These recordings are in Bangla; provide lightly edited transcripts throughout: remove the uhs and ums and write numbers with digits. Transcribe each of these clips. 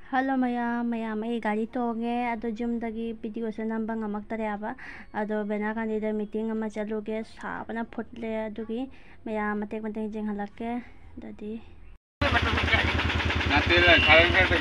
Hello mayam ay gari tonge ado jumdagi video se namba ngamak aba ado bena kanida meeting ama chaluge sabana phutle adugi mayam matek matek jeng halake dadi natela kharan karte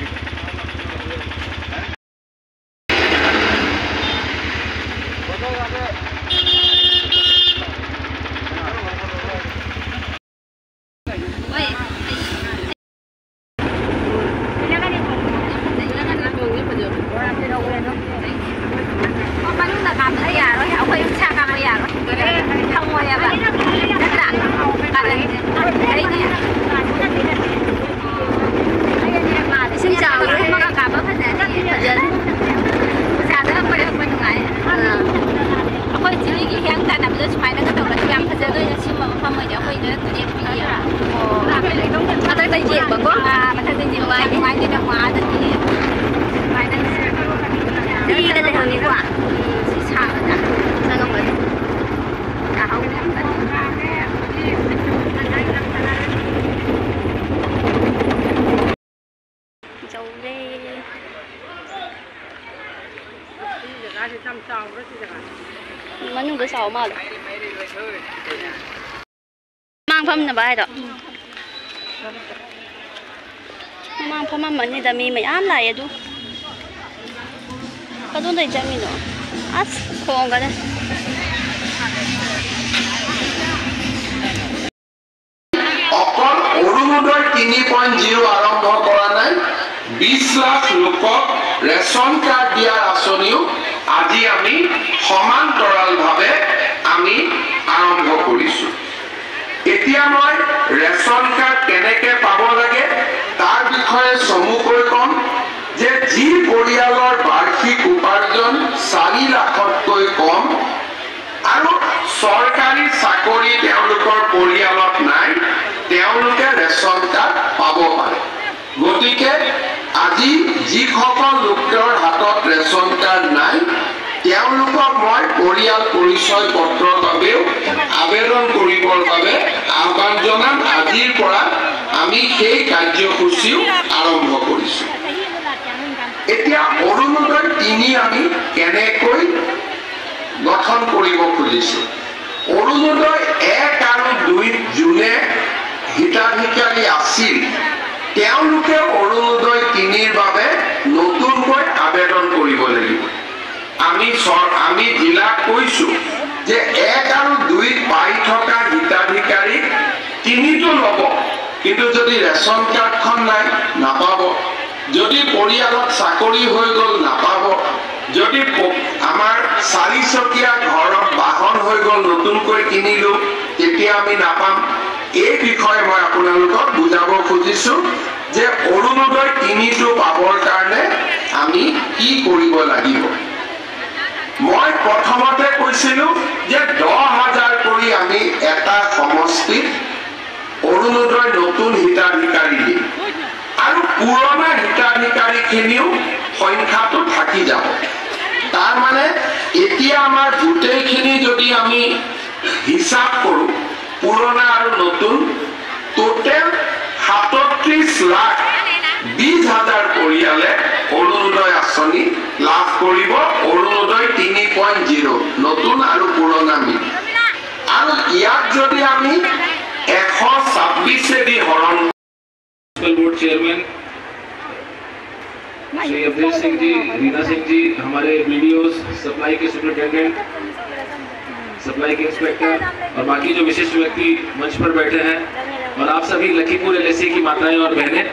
Manung cái sầu mà mang phong là bài đó mang phong mà mình đã mi mấy ăn lại rồi cái đó đây chẳng mi nữa không cái đấy অকল অৰুণোদয় 3.0 আৰম্ভ কৰা নাই 20 লাখ লোকক ৰেচন কাৰ্ড দিয়াৰ আঁচনিও আজি আমি সমান্তৰালভাৱে আমি আৰম্ভ কৰিছো এতিয়া মই ৰেচন কাৰ্ড কেনেকৈ পাব লাগে তাৰ বিষয়ে চমুকৈ কম যে যি পৰিয়ালৰ বাৰ্ষিক উপাৰ্জন 4 লাখতকৈ কম আৰু চৰকাৰী চাকৰি তেওঁলোকৰ পৰিয়ালত নাই তেওঁলোকে ৰেচন কাৰ্ড পাব পাৰে গতিকে আজি যিসকল লোকৰ হাতত ৰেচন কাৰ্ড নাই তেওঁলোকক মই পৰিয়াল পৰিচয় পত্ৰৰ বাবেও আবেদন কৰিবৰ বাবে আহ্বান জনাম আজিৰ পৰা আমি সেই কাৰ্যসূচীও আৰম্ভ কৰিছো এতিয়া অৰুণোদয় 3 আমি কেনেকৈ গঠন কৰিব খুজিছো অৰুণোদয় 1 আৰু 2 জুনে হিতাধিকাৰী আছিল তেওঁলোকে অৰুণোদয় 3ৰ বাবে নতুনকৈ আবেদন কৰিব লাগিব আমি জিলা কৈছো যে 1 আৰু 2 পাই থকা হিতাধিকাৰী 3টো ল'ব কিন্তু যদি ৰেচন কাৰ্ডখন নাই নাপাব যদি পৰিয়ালত চাকৰি হৈ গ'ল নাপাব যদি আমাৰ 4 চকীয়া ঘৰত বাহন হৈ গ'ল নতুনকৈ কিনিলো তেতিয়া আমি নাপাম এই বিষয়ে মই আপোনালোকক বুজাব খুজিছো যে অৰুণোদয় 3টো পাবৰ কাৰণে আমি কি কৰিব লাগিব মই প্ৰথমতে কৈছিলো যে 10,000 কৰি আমি এটা সমষ্টিত অৰুণোদয় নতুন হিতাধিকাৰী দিম আৰু পুৰণা হিতাধিকাৰীখিনিও সংখ্যাটো থাকি যাব তাৰ মানে এতিয়া আমাৰ গোটেইখিনি যদি আমি হিচাপ কৰো পুৰণা আৰু নতুন টোটেল 37 লাখ 20,000 পৰিয়ালে অৰুণোদয় আঁচনি লাভ কৰিব অৰুণোদয় 3.0 নতুন আৰু পুৰণা মিলি আৰু ইয়াত যদি আমি 126 দি হৰণ बोर्ड चेयरमैन श्री अवधेश सिंह जी रीना सिंह जी हमारे वीडियोस सप्लाई के सुपरिटेंडेंट सप्लाई के इंस्पेक्टर और बाकी जो विशिष्ट व्यक्ति मंच पर बैठे हैं और आप सभी लखीमपुर एलएसी की माताएं और बहनें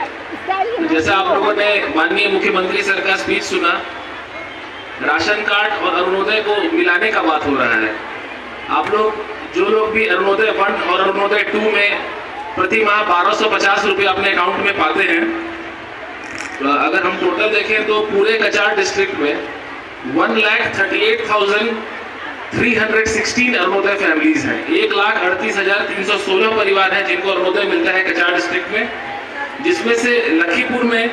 जैसा आप लोगों ने माननीय मुख्यमंत्री सर का स्पीच सुना राशन कार्ड और अरुणोदय को मिलाने का बात हो रहा है आप लोग जो लोग भी अरुणोदय 1 और अरुणोदय 2 में प्रति माह 1250 रुपये अपने अकाउंट में पाते हैं तो अगर हम टोटल देखें तो पूरे कचार डिस्ट्रिक्ट में 1,38,316 अरुणोदय फैमिलीज हैं 1,38,316 परिवार हैं जिनको अरुणोदय मिलता है कचार डिस्ट्रिक्ट में जिसमें से लखीमपुर में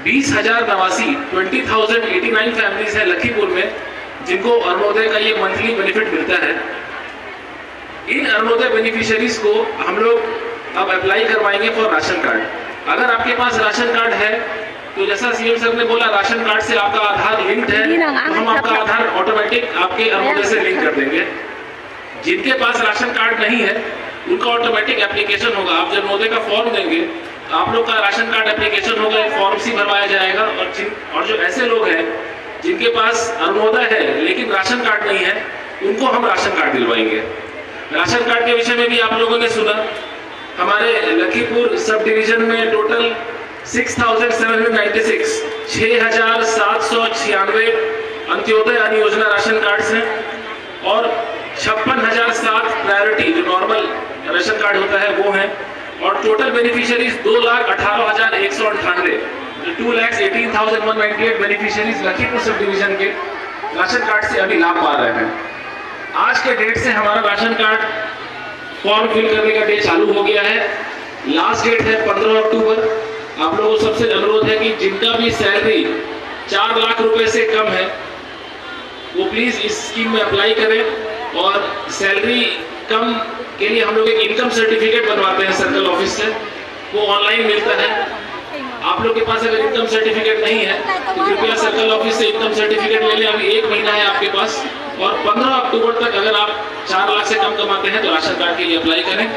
20,089 20,089 फैमिलीज हैं लखीमपुर में जिनको अरुणोदय का ये मंथली बेनिफिट मिलता है इन अरुणोदय बेनिफिशियरीज को हम लोग अब अप्लाई करवाएंगे फॉर राशन कार्ड अगर आपके पास राशन कार्ड है तो जैसा सीएम सर ने बोला राशन कार्ड से आपका आधार लिंक्ड है, तो हम आपका आधार ऑटोमेटिक आपके अरुणोदय से लिंक कर देंगे। जिनके पास राशन कार्ड नहीं है उनका ऑटोमेटिक एप्लीकेशन होगा। आप जब अरुणोदय का फॉर्म देंगे तो आप लोग का राशन कार्ड एप्लीकेशन होगा, एक फॉर्म सी भरवाया जाएगा। और जो ऐसे लोग हैं जिनके पास अरुणोदय है लेकिन राशन कार्ड नहीं है, उनको हम राशन कार्ड दिलवाएंगे। राशन कार्ड के विषय में भी आप लोगों ने सुना, हमारे लखीमपुर सब डिवीजन में टोटल 6,796 6,796 अंत्योदय अन्य योजना राशन कार्ड हैं और 56,007 प्रायोरिटी जो नॉर्मल राशन कार्ड होता है वो है। और total beneficiaries 2,18,198 2,18,198 beneficiaries Lakhimpur sub division के राशन कार्ड से अभी लाभ पा रहे हैं। आज के डेट से हमारा राशन कार्ड फॉर्म फिल करने का डे चालू हो गया है। लास्ट डेट है 15 अक्टूबर। आप लोगों को सबसे अनुरोध है कि जिनका भी सैलरी 4 लाख रुपए से कम है वो प्लीज इस स्कीम में अप्लाई करें। और सैलरी कम के लिए हम लोग एक इनकम सर्टिफिकेट बनवाते हैं सर्कल ऑफिस से, वो ऑनलाइन मिलता है। आप लोग के पास अगर इनकम सर्टिफिकेट नहीं है तो कृपया सर्कल ऑफिस से इनकम सर्टिफिकेट ले लें। अभी 1 महीना है आपके पास और 15 अक्टूबर तक अगर आप 4 लाख से कम कमाते हैं तो राशन कार्ड के लिए अप्लाई करें।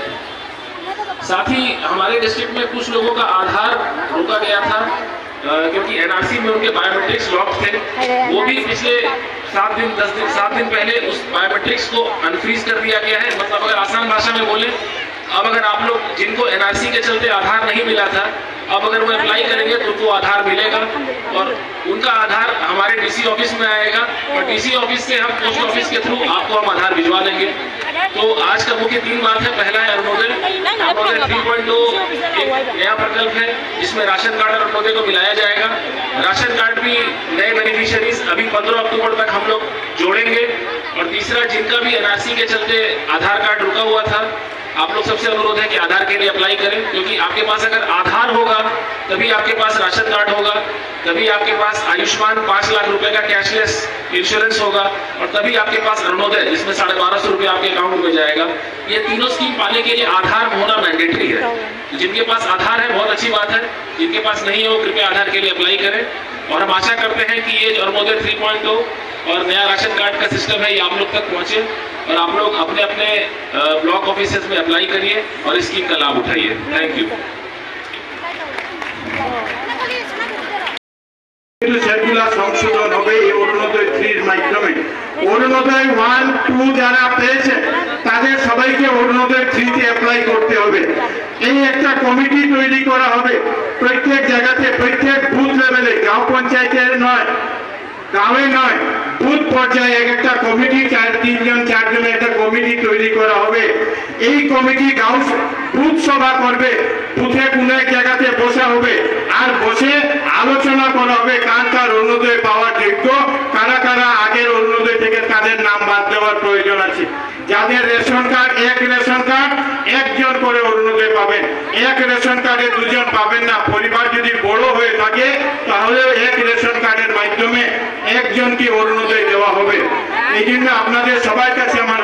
साथ ही हमारे डिस्ट्रिक्ट में कुछ लोगों का आधार रोका गया था क्योंकि एनआरसी में उनके बायोमेट्रिक्स लॉक थे। वो भी पिछले 7 दिन पहले उस बायोमेट्रिक्स को अनफ्रीज कर दिया गया है। मतलब अगर आसान भाषा में बोले, अब अगर आप लोग जिनको एनआरसी के चलते आधार नहीं मिला था, अब अगर वो अप्लाई करेंगे तो उनको आधार मिलेगा और उनका आधार हमारे डीसी ऑफिस में आएगा और डीसी ऑफिस से हम पोस्ट ऑफिस के थ्रू आपको हम आधार भिजवा देंगे। तो आज का मुख्य 3 बात है। पहला है अरुणोदय 3.2 एक नया प्रकल्प है जिसमें राशन कार्ड और अरुणोदय को मिलाया जाएगा। राशन कार्ड भी नए बेनिफिशियरीज अभी 15 अक्टूबर तक हम लोग जोड़ेंगे। और तीसरा, जिनका भी एनआरसी के चलते आधार कार्ड रुका हुआ था, आप लोग सबसे अनुरोध है कि आधार के लिए अप्लाई करें, क्योंकि आपके पास अगर आधार होगा तभी आपके पास राशन कार्ड होगा, तभी आपके पास आयुष्मान 5 लाख रुपए का कैशलेस इंश्योरेंस होगा और तभी आपके पास अरुणोदय जिसमें 1250 रुपए आपके अकाउंट में जाएगा। ये तीनों स्कीम पाने के लिए आधार होना मैंडेटरी है। जिनके पास आधार है बहुत अच्छी बात है, जिनके पास नहीं है वो कृपया आधार के लिए अप्लाई करें। और हम आशा करते हैं कि ये जो अरुणोदय 3.2 और नया राशन कार्ड का सिस्टम है ये आप लोग तक पहुंचे और आप लोग अपने अपने ब्लॉक ऑफिसेस में अप्लाई करिए और इस स्कीम का लाभ उठाइए। Thank you. शेड्यूलार संशोधन হবে এই অরুণোদয় 3 এর মাধ্যমে। অরুণোদয় 1, 2 যারা পেয়েছে তাদের সবাইকে অরুণোদয় 3 তে অ্যাপ্লাই করতে হবে। এই একটা কমিটি তৈরি করা হবে প্রত্যেক জায়গাতে, প্রত্যেক বুথ লেভেলে, গাঁও পঞ্চায়েতের নয়, গাঁৱে নয়, বুথ পর্যায়ে একটা কমিটি 3-4 জনের একটা কমিটি তৈরি করা হবে। এই কমিটি গাঁও বুথ সভা করবে, বুথে কোনো এক জায়গাতে বসা হবে আর বসে আলোচনা করা হবে কার কার অরুণোদয় পাওয়ার যোগ্য, কারা কারা আগের অরুণোদয় থেকে তাদের নাম বাদ দেওয়ার প্রয়োজন আছে। যাদের রেশন কার্ড, এক রেশন কার্ড একজন করে অরুণোদয় পাবেন, এক রেশন কার্ডে 2 জন পাবেন না। পরিবার যদি বড় হয়ে থাকে তাহলে এক রেশন কার্ডের মাধ্যমে একজনকে অরুণোদয় দেওয়া হবে। এই জন্য আপনাদের সবার কাছে আমার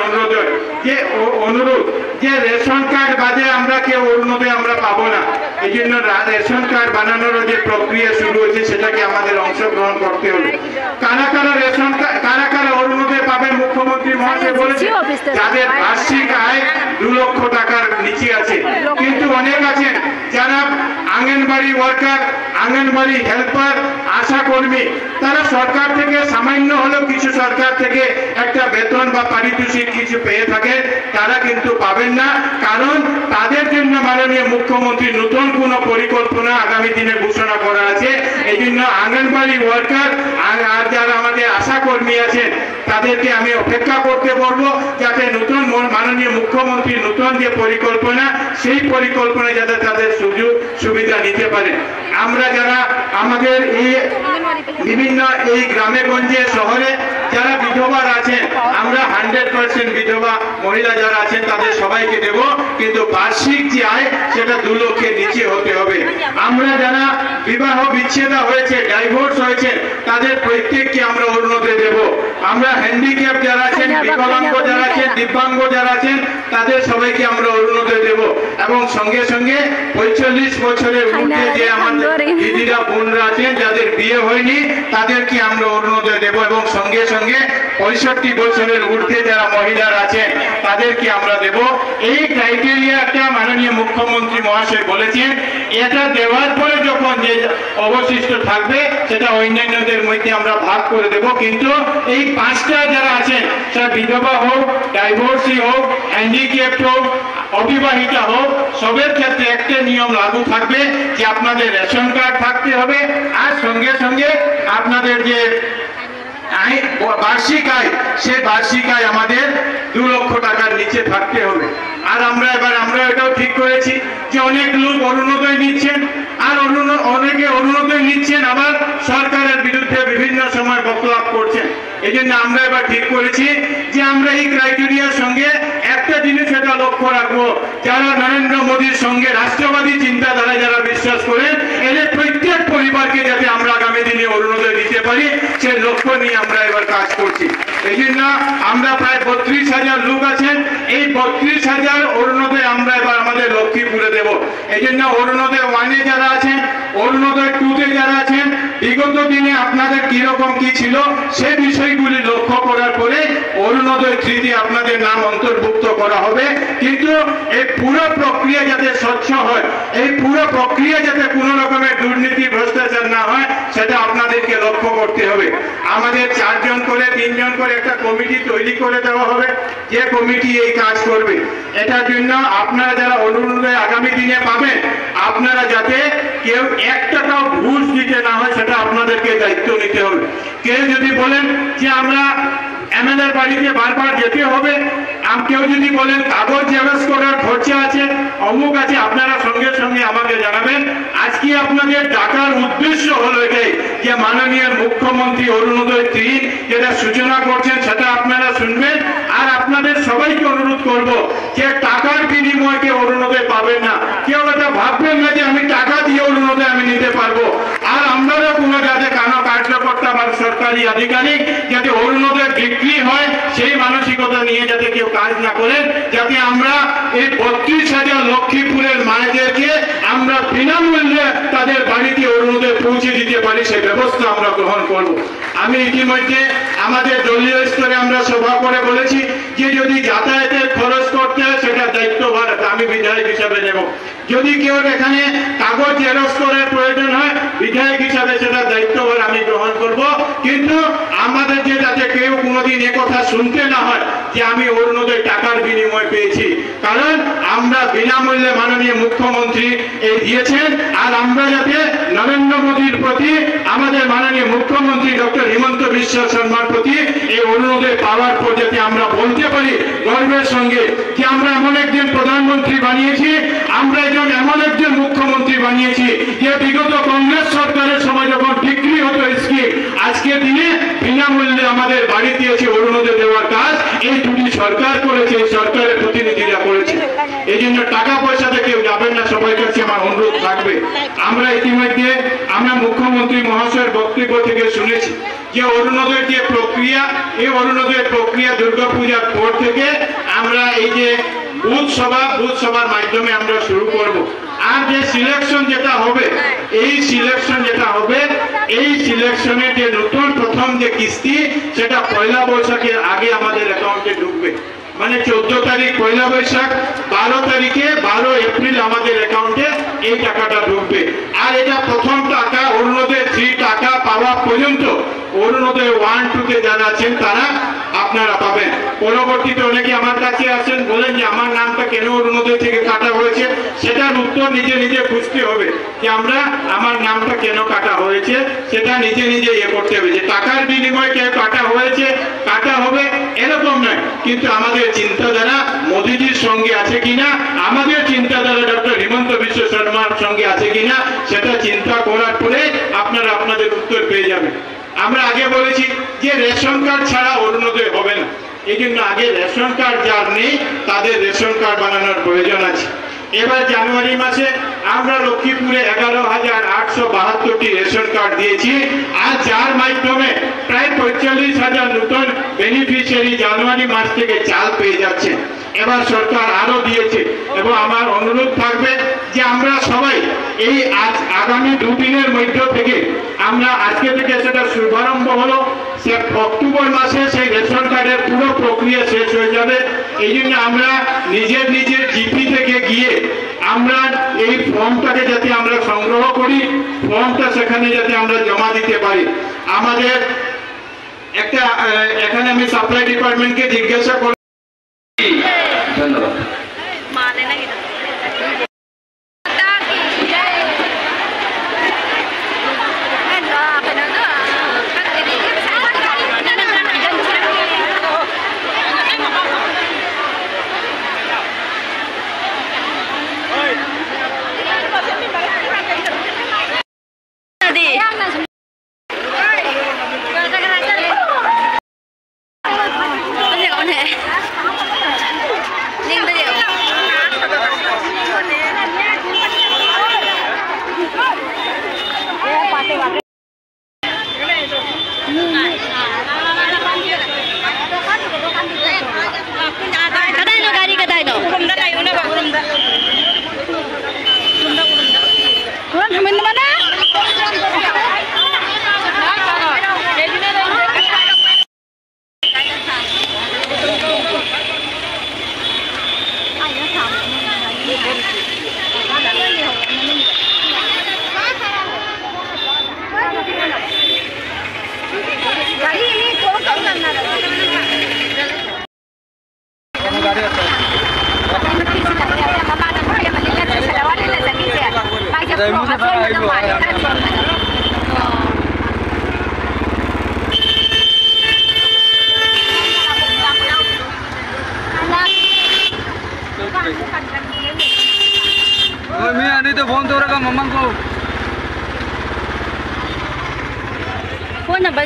অনুরোধ যে রেশন কার্ড বাদে আমরা কেউ অরুণোদয় আমরা পাবো না। এই জন্য রেশন কার্ড বানানোর যে প্রক্রিয়া শুরু হয়েছে সেটাকে আমাদের অংশগ্রহণ করতে হবে। কারা কারা রেশন কার্ড, কারা কারা অরুণোদয় পাবেন মুখ্যমন্ত্রী মহাশয় বলেছে যাদের বার্ষিক আয় 2 লক্ষ টাকার নিচে আছে। কিন্তু অনেক আছেন যারা আঙ্গনবাড়ি ওয়ার্কার, আঙ্গনবাড়ি হেল্পার, আশা কর্মী, তারা সরকার থেকে সামান্য হলেও কিছু সরকার থেকে একটা বেতন বা পারিতোষিক কিছু পেয়ে থাকে, তারা কিন্তু পাবেন না। কারণ তাদের জন্য মাননীয় মুখ্যমন্ত্রী নতুন কোন পরিকল্পনা আগামী দিনে ঘোষণা করা আছে। এই জন্য আঙ্গনবাড়ি ওয়ার্কার আর যারা আমাদের আশা কর্মী আছেন তাদেরকে আমি অপেক্ষা করতে বলবো যাতে নতুন মাননীয় মুখ্যমন্ত্রী নতুন যে পরিকল্পনা সেই পরিকল্পনা যাতে তাদের সুযোগ সুবিধা নিতে পারে। আমরা যারা আমাদের এই বিভিন্ন এই গ্রামে গঞ্জে শহরে যারা বিধবার আছেন আমরা 100% বিধবা মহিলা যারা আছেন তাদের সবাইকে দেব, কিন্তু বার্ষিক যে আয় সেটা 2 লক্ষের নিচে হতে হবে। আমরা যারা বিবাহ বিচ্ছেদ হয়েছে, ডাইভোর্স হয়েছে, তাদের প্রত্যেককে আমরা অরুণোদয় দেব। আমরা হ্যান্ডিক্যাপ যারা আছেন, বিকলাঙ্গ যারা আছেন, দিব্যাঙ্গ যারা আছেন, তাদের সবাইকে আমরা অরুণোদয় দেব। এবং সঙ্গে সঙ্গে 45 বছরের ঊর্ধ্বে যে আমাদের দিদিরা বোনরা আছেন যাদের বিয়ে হয়নি তাদেরকে আমরা অরুণোদয় দেব। এবং সঙ্গে সঙ্গে 65 বছরের ঊর্ধ্বে যারা মহিলারা আছেন তাদেরকে আমরা দেব। এই ক্রাইটেরিয়াটা মাননীয় মুখ্যমন্ত্রী মহাশয় বলেছেন, এটা দেওয়ার পরে যখন যে অবশিষ্ট থাকবে সেটা অন্যান্যদের মধ্যে আমরা ভাগ করে দেব। কিন্তু এই 5টা যারা আছেন, সেটা বিধবা হোক, ডাইভোর্সি হোক, হ্যান্ডিক্যাপ্ট হোক, অবিবাহিতা হোক, সবের ক্ষেত্রে একটা নিয়ম লাগু থাকবে যে আপনাদের রেশন কার্ড থাকতে হবে, আর সঙ্গে সঙ্গে আপনাদের যে বার্ষিক আয়, সে বার্ষিক আয় আমাদের 2 লক্ষ টাকার নিচে থাকতে হবে। আর আমরা এটাও ঠিক করেছি যে অনেক লোক অরুণোদয় নিচ্ছেন, আর অনেকে অরুণোদয় নিচ্ছেন আবার সরকারের বিরুদ্ধে বিভিন্ন সময় বক্তব্য করছেন। এই জন্য আমরা এবার ঠিক করেছি যে আমরা এই ক্রাইটেরিয়ার সঙ্গে একটা জিনিস এটা লক্ষ্য রাখবো, যারা নরেন্দ্র মোদীর সঙ্গে রাষ্ট্রবাদী চিন্তাধারায় যারা বিশ্বাস করেন, এদের প্রত্যেক পরিবারকে যাতে আমরা আগামী দিনে অরুণোদয় দিতে পারি সে লক্ষ্য নিয়ে আমরা এবার কাজ করছি। এই জন্য আমরা প্রায় 32,000 লোক আছেন, এই 32,000 অরুণোদয় আমরা এবার আমাদের লক্ষ্মীপুরে দেব। এই জন্য অরুণোদয় 1-এ যারা আছেন, অরুণোদয় 2-তে যারা আছেন, বিগত দিনে আপনাদের কিরকম কি ছিল সে বিষয়গুলি লক্ষ্য করার পরে অরুণোদয় 3-তে আপনাদের নাম অন্তর্ভুক্ত করা হবে। কিন্তু এই পুরো প্রক্রিয়া যাতে স্বচ্ছ হয়, এই পুরো প্রক্রিয়া যাতে কোনো রকমের দুর্নীতি ভ্রষ্টাচার না হয়, সেটা আপনাদেরকে লক্ষ্য করতে হবে। আমাদের 4 জন করে 3 জন করে একটা কমিটি তৈরি করে দেওয়া হবে, যে কমিটি এই কাজ করবে। এটার জন্য আপনারা যারা অরুণোদয় আগামী দিনে পাবেন, আপনারা যাতে কেউ 1 টাকাও ঘুষ দিতে না হয় সেটা আপনাদেরকে দায়িত্ব নিতে হবে। কেউ যদি বলেন যে আমরা এমএলএর বাড়িতে বারবার যেতে হবে, কেউ যদি বলেন কাগজ জেরক্স করার খরচা আছে, অমুক আছে, আপনারা সঙ্গে সঙ্গে আমাকে জানাবেন। আজকে আপনাদের ডাকার উদ্দেশ্য হলো এটাই যে মাননীয় মুখ্যমন্ত্রী অরুণোদয় 3 যেটা সূচনা করছেন সেটা আপনারা শুনবেন। আর আপনাদের সবাইকে অনুরোধ করব যে টাকার বিনিময়ে কেউ অরুণোদয় পাবেন না। কেউ এটা ভাববেন না যে আমি টাকা দিয়ে অরুণোদয় আমি নিতে পারবো। আর আমরা কোনো যাতে কানো কার্যকর্তা বা সরকারি আধিকারিক যাতে অরুণোদয় বিক্রি হয় সেই মানসিকতা নিয়ে যাতে কেউ কাজ না করেন, যাতে আমরা এই 32,000 লক্ষ্মীপুরের মায়েদেরকে আমরা বিনামূল্যে তাদের বাড়িতে অরুণোদয় পৌঁছে দিতে পারি সেই ব্যবস্থা আমরা গ্রহণ করব। আমি ইতিমধ্যে আমাদের দলীয় স্তরে আমরা সভা করে বলেছি যে যদি যাতায়াতের খরচ করতে হয় সেটা দায়িত্বভার আমি বিধায়ক হিসাবে নেব। যদি কেউ এখানে কাগজ জেরক্স করার প্রয়োজন হয় বিধায়ক হিসাবে সেটা দায়িত্বভার আমি গ্রহণ করব। কিন্তু আমাদের যে যাতে কেউ কোনোদিন একথা শুনতে না হয় যে আমি অরুণোদয় টাকার বিনিময় পেয়েছি, কারণ আমরা বিনামূল্যে মাননীয় মুখ্যমন্ত্রী এই দিয়েছেন। আর আমরা যাতে নরেন্দ্র মোদীর প্রতি, আমাদের মাননীয় মুখ্যমন্ত্রী ডক্টর হিমন্ত বিশ্ব শর্মার প্রতি এই অরুণোদয় পাওয়ার পর যাতে আমরা বলতে পারি গর্বের সঙ্গে যে আমরা এমন একজন প্রধানমন্ত্রী বানিয়েছি, আমরা এমন একজন মুখ্যমন্ত্রী বানিয়েছি যে বিগত কংগ্রেস সরকারের সময় যখন বিক্রি হতো স্কিম, আজকে দিনে বিনামূল্যে আমাদের বাড়িতে এসে অরুণোদয় দেওয়ার কাজ এই 2টি সরকার করেছে, এই সরকারের প্রতিনিধিরা করেছে। এই জন্য টাকা পয়সাতে কেউ যাবেন না, সবাই কাছে আমার অনুরোধ থাকবে। আমরা ইতিমধ্যে আমরা মুখ্যমন্ত্রী মহাশয়ের বক্তব্য থেকে শুনেছি যে অরুণোদয় যে প্রক্রিয়া, এই অরুণোদয় প্রক্রিয়া দুর্গাপূজার পর থেকে আমরা এই যে বুথ সভার মাধ্যমে আমরা শুরু করব। আর যে সিলেকশন যেটা হবে, এই সিলেকশন যেটা হবে, এই সিলেকশনের যে নতুন প্রথম যে কিস্তি সেটা 1 বৈশাখের আগে আমাদের অ্যাকাউন্টে ঢুকবে। মানে 14 তারিখ 1 বৈশাখ, 12 তারিখে 12 এপ্রিল আমাদের অ্যাকাউন্টে এই টাকাটা ঢুকবে। আর এটা প্রথম টাকা অরুণোদয় 3 টাকা পাওয়া পর্যন্ত অরুণোদয় 1-2-তে যারা আছেন তারা আপনারা পাবেন। পরবর্তীতে অনেকে আমার কাছে আসেন, বলেন যে আমার নামটা কেন অরুণোদয় থেকে কাটা হয়েছে, সেটার উত্তর নিজে নিজে খুঁজতে হবে যে আমার নামটা কেন কাটা হয়েছে, সেটা নিজে নিজে করতে হবে। যে টাকার বিনিময়ে কেউ কাটা হয়েছে, কাটা হবে এরকম নয়, কিন্তু আমাদের চিন্তাধারা মোদীজির সঙ্গে আছে কিনা, আমাদের চিন্তাধারা ডক্টর হিমন্ত বিশ্ব শর্মার সঙ্গে আছে কিনা, সেটা চিন্তা করার পরে আপনারা আপনাদের উত্তর পেয়ে যাবেন। আমরা আগে বলেছি যে রেশন কার্ড ছাড়া অরুণোদয় হবে না, এই জন্য আগে রেশন কার্ড যার নেই তাদের রেশন কার্ড বানানোর প্রয়োজন আছে। এবার জানুয়ারি মাসে আমরা লক্ষ্মীপুরে 11,872টি রেশন কার্ড দিয়েছি, আর যার মাধ্যমে প্রায় 45,000 নতুন বেনিফিশিয়ারি জানুয়ারি মাস থেকে চাল পেয়ে যাচ্ছে। এবার সরকার আরো দিয়েছে এবং আমার অনুরোধ থাকবে যে আমরা সবাই এই আগামী দুদিনের মধ্য থেকে আমরা আজকে থেকে সেটা শুভারম্ভ হলো, সে অক্টোবর মাসে সেই রেশন কার্ডের পুরো প্রক্রিয়া শেষ হয়ে যাবে। এই জন্য আমরা নিজের জিপি থেকে গিয়ে আমরা এই ফর্মটাকে যাতে আমরা সংগ্রহ করি, ফর্মটা সেখানে যাতে আমরা জমা দিতে পারি। আমাদের একটা এখানে আমি সাপ্লাই ডিপার্টমেন্টকে জিজ্ঞাসা করি। ধন্যবাদ। Phone number